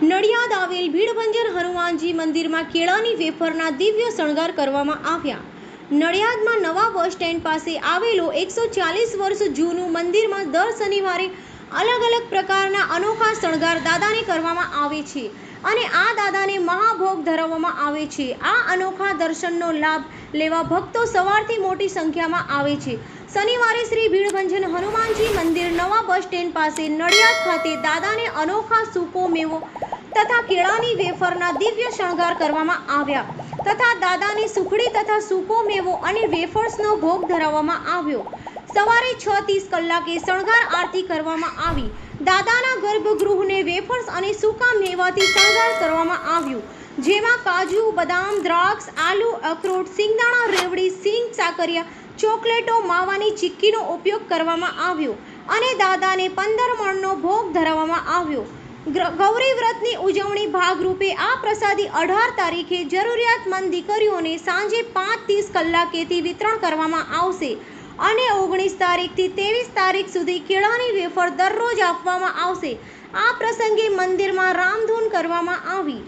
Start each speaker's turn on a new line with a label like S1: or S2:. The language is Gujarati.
S1: નડિયાદ આવેલ ભીડભંજન હનુમાનજી મંદિરમાં કેળાની વેફરના દિવ્ય શણગાર કરવામાં આવ્યા। નડિયાદમાં નવા બસ સ્ટેન્ડ પાસે આવેલો 140 વર્ષ જૂનું મંદિરમાં દર શનિવારે અલગ અલગ પ્રકારના અનોખા શણગાર દાદાને કરવામાં આવે છે અને આ દાદાને મહાભોગ ધરાવવામાં આવે છે। આ અનોખા દર્શનનો લાભ લેવા ભક્તો સવારથી મોટી સંખ્યામાં આવે છે। શનિવારે શ્રી ભીડભંજન હનુમાનજી મંદિર નવા બસ સ્ટેન્ડ પાસે નડિયાદ ખાતે દાદાને અનોખા સૂકો મેવો તથા કેળાની વેફરના દિવ્ય શણગાર કરવામાં આવ્યા તથા દાદાને સુખડી તથા સૂકો મેવો અને વેફર્સનો ભોગ ધરાવવામાં આવ્યો। સવારે 6:30 કલાકે શણગાર આરતી કરવામાં આવી। દાદાના ગર્ભગૃહને વેફર્સ અને સૂકા મેવાથી શણગાર કરવામાં આવ્યું, જેમાં કાજુ, બદામ, દ્રાક્ષ, આલુ, અખરોટ, સિંગદાણા, રેવડી, સિંગ, સાકરિયા, ચોકલેટો, માવાની ચીક્કીનો ઉપયોગ કરવામાં આવ્યો અને દાદાને 15 મણનો ભોગ ધરાવવામાં આવ્યો। ગૌરી વ્રતની ઉજવણી ભાગરૂપે આ પ્રસાદી 18 તારીખે જરૂરિયાતમંદ દીકરીઓને સાંજે 5:30 કલાકેથી વિતરણ કરવામાં આવશે અને 19 તારીખથી 23 તારીખ સુધી કેળાની વેફર દરરોજ આપવામાં આવશે। આ પ્રસંગે મંદિરમાં રામધૂન કરવામાં આવી।